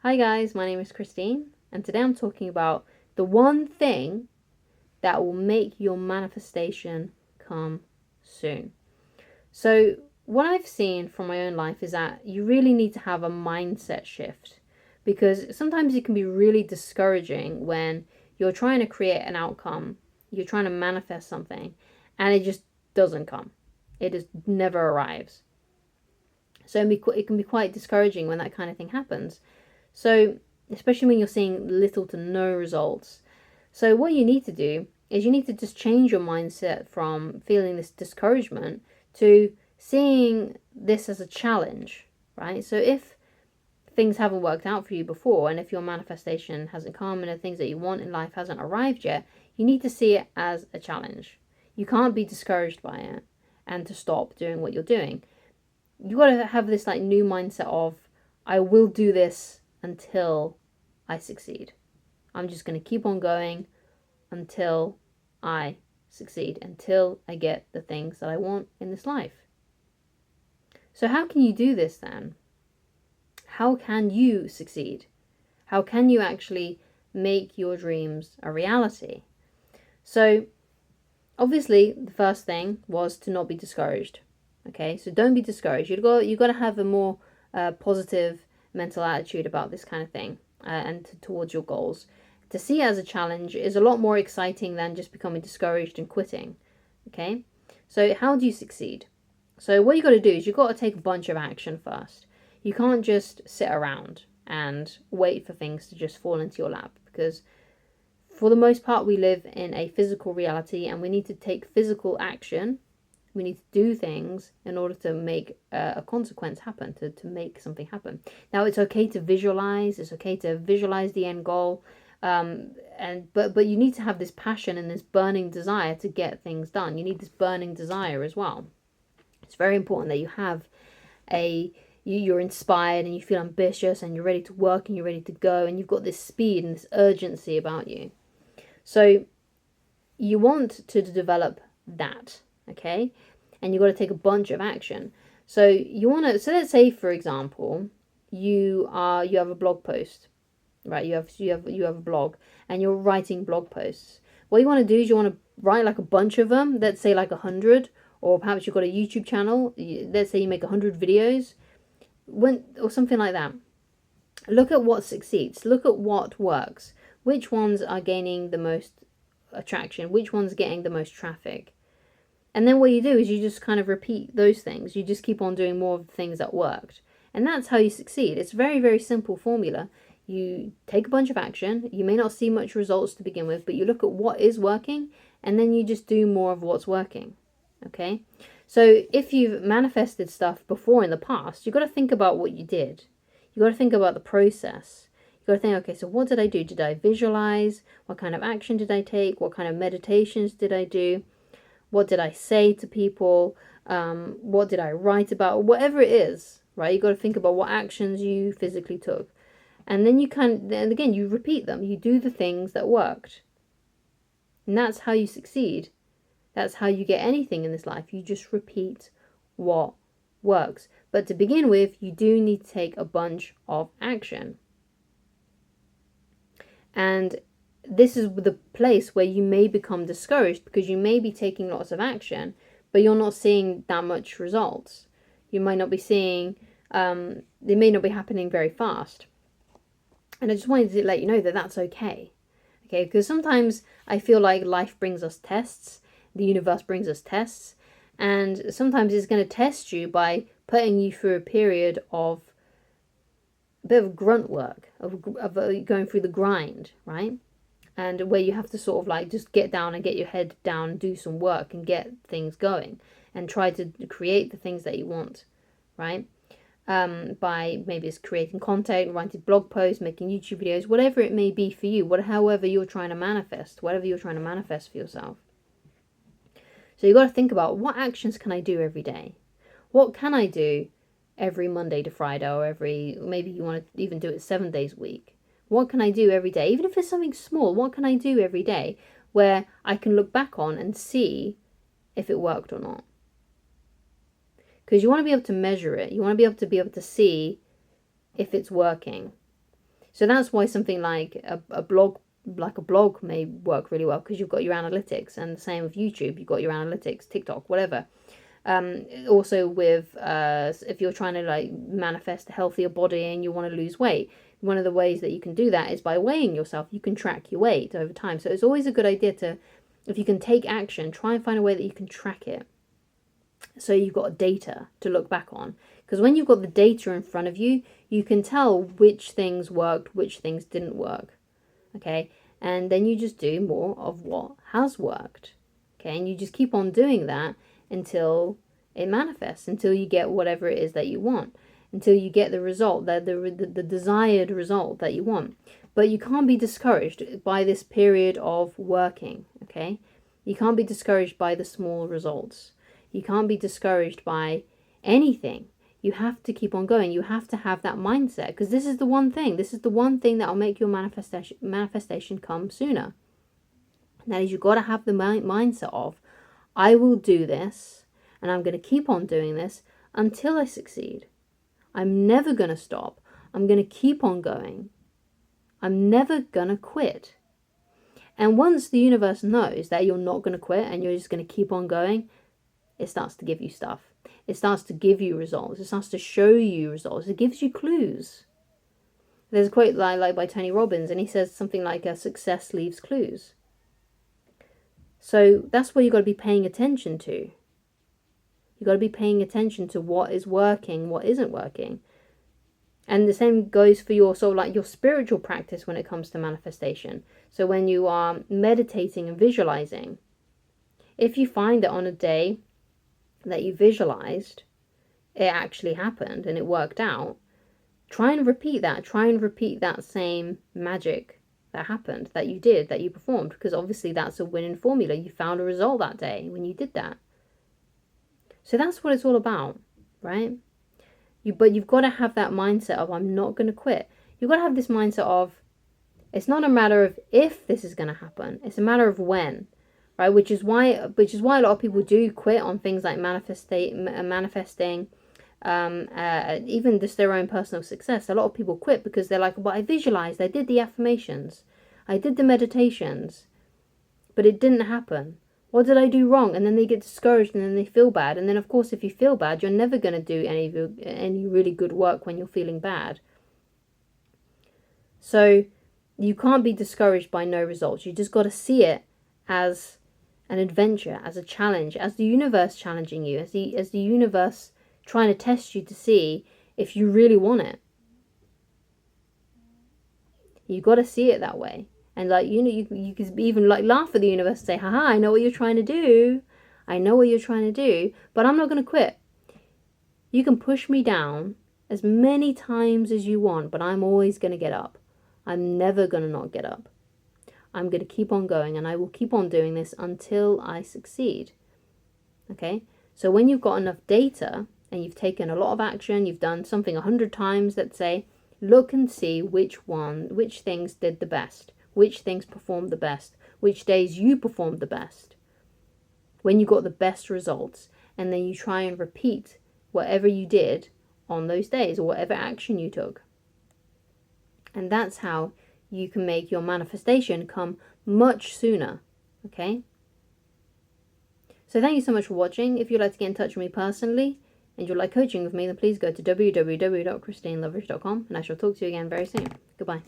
Hi guys, my name is Christine, and today I'm talking about the one thing that will make your manifestation come soon. So, what I've seen from my own life is that you really need to have a mindset shift because sometimes it can be really discouraging when you're trying to create an outcome, you're trying to manifest something, and it just doesn't come. It just never arrives. So, it can be quite discouraging when that kind of thing happens. So, especially when you're seeing little to no results. So, what you need to do is you need to just change your mindset from feeling this discouragement to seeing this as a challenge, right? So, if things haven't worked out for you before, and if your manifestation hasn't come and the things that you want in life hasn't arrived yet, you need to see it as a challenge. You can't be discouraged by it and to stop doing what you're doing. You got to have this like new mindset of, I will do this until I succeed. I'm just going to keep on going until I succeed, until I get the things that I want in this life. So, how can you do this then? How can you succeed? How can you actually make your dreams a reality? So, obviously, the first thing was to not be discouraged. Okay, so don't be discouraged. You've got to have a more positive mental attitude about this kind of thing and towards your goals. To see it as a challenge is a lot more exciting than just becoming discouraged and quitting. Okay, so how do you succeed? So what you got to do is you've got to take a bunch of action first. You can't just sit around and wait for things to just fall into your lap, because for the most part we live in a physical reality and we need to take physical action. We need to do things in order to make a consequence happen, to make something happen. Now, it's okay to visualize. It's okay to visualize the end goal. But you need to have this passion and this burning desire to get things done. You need this burning desire as well. It's very important that you have you're inspired and you feel ambitious and you're ready to work and you're ready to go and you've got this speed and this urgency about you. So you want to develop that. Okay, and you've got to take a bunch of action. So let's say, for example, you have a blog post, right? You have a blog and you're writing blog posts. What you want to do is you want to write like a bunch of them. Let's say like 100, or perhaps you've got a YouTube channel. Let's say you make 100 videos, or something like that. Look at what succeeds. Look at what works. Which ones are gaining the most attraction? Which one's getting the most traffic? And then what you do is you just kind of repeat those things. You just keep on doing more of the things that worked. And that's how you succeed. It's a very, very simple formula. You take a bunch of action. You may not see much results to begin with, but you look at what is working and then you just do more of what's working. Okay? So if you've manifested stuff before in the past, you've got to think about what you did. You've got to think about the process. You've got to think, okay, so what did I do? Did I visualize? What kind of action did I take? What kind of meditations did I do? What did I say to people? What did I write about? Whatever it is, right? You got to think about what actions you physically took. And then you repeat them. You do the things that worked. And that's how you succeed. That's how you get anything in this life. You just repeat what works. But to begin with, you do need to take a bunch of action. And this is the place where you may become discouraged because you may be taking lots of action, but you're not seeing that much results. You might not be seeing, they may not be happening very fast. And I just wanted to let you know that that's okay. Okay, because sometimes I feel like life brings us tests, the universe brings us tests, and sometimes it's going to test you by putting you through a period of a bit of grunt work, of going through the grind, right? And where you have to sort of like just get down and get your head down, do some work and get things going and try to create the things that you want, right? By maybe it's creating content, writing blog posts, making YouTube videos, whatever it may be for you, however you're trying to manifest, whatever you're trying to manifest for yourself. So you've got to think about, what actions can I do every day? What can I do every Monday to Friday, or maybe you want to even do it 7 days a week? What can I do every day? Even if it's something small, what can I do every day where I can look back on and see if it worked or not? Because you want to be able to measure it. You want to be able to see if it's working. So that's why something like a blog may work really well, because you've got your analytics, and the same with YouTube, you've got your analytics, TikTok, whatever. Also with if you're trying to like manifest a healthier body and you want to lose weight, one of the ways that you can do that is by weighing yourself. You can track your weight over time. So it's always a good idea to, if you can take action, try and find a way that you can track it. So you've got data to look back on. Because when you've got the data in front of you, you can tell which things worked, which things didn't work. Okay? And then you just do more of what has worked. Okay? And you just keep on doing that until it manifests, until you get whatever it is that you want, until you get the result, the desired result that you want. But you can't be discouraged by this period of working, okay? You can't be discouraged by the small results. You can't be discouraged by anything. You have to keep on going. You have to have that mindset, because this is the one thing. This is the one thing that will make your manifestation come sooner. And that is, you've got to have the mindset of, I will do this, and I'm going to keep on doing this until I succeed. I'm never going to stop. I'm going to keep on going. I'm never going to quit. And once the universe knows that you're not going to quit and you're just going to keep on going, it starts to give you stuff. It starts to give you results. It starts to show you results. It gives you clues. There's a quote like by Tony Robbins, and he says something like, success leaves clues. So that's what you've got to be paying attention to. You've got to be paying attention to what is working, what isn't working. And the same goes for your sort of like your spiritual practice when it comes to manifestation. So when you are meditating and visualizing, if you find that on a day that you visualized, it actually happened and it worked out, try and repeat that. Try and repeat that same magic that happened, that you did, that you performed, because obviously that's a winning formula. You found a result that day when you did that. So that's what it's all about, right? But you've got to have that mindset of, I'm not going to quit. You've got to have this mindset of, it's not a matter of if this is going to happen, it's a matter of when, right? Which is why a lot of people do quit on things like manifesting, even just their own personal success. A lot of people quit because they're like, well, I visualized, I did the affirmations, I did the meditations, but it didn't happen. What did I do wrong? And then they get discouraged and then they feel bad. And then, of course, if you feel bad, you're never going to do any really good work when you're feeling bad. So you can't be discouraged by no results. You just got to see it as an adventure, as a challenge, as the universe challenging you, as the universe trying to test you to see if you really want it. You got to see it that way. And like, you know, you could even like laugh at the universe and say, haha, I know what you're trying to do. I know what you're trying to do, but I'm not going to quit. You can push me down as many times as you want, but I'm always going to get up. I'm never going to not get up. I'm going to keep on going, and I will keep on doing this until I succeed. Okay? So when you've got enough data and you've taken a lot of action, you've done something 100 times, let's say, look and see which things did the best. Which things performed the best, which days you performed the best, when you got the best results, and then you try and repeat whatever you did on those days or whatever action you took. And that's how you can make your manifestation come much sooner, okay? So thank you so much for watching. If you'd like to get in touch with me personally and you'd like coaching with me, then please go to www.christineloveridge.com, and I shall talk to you again very soon. Goodbye.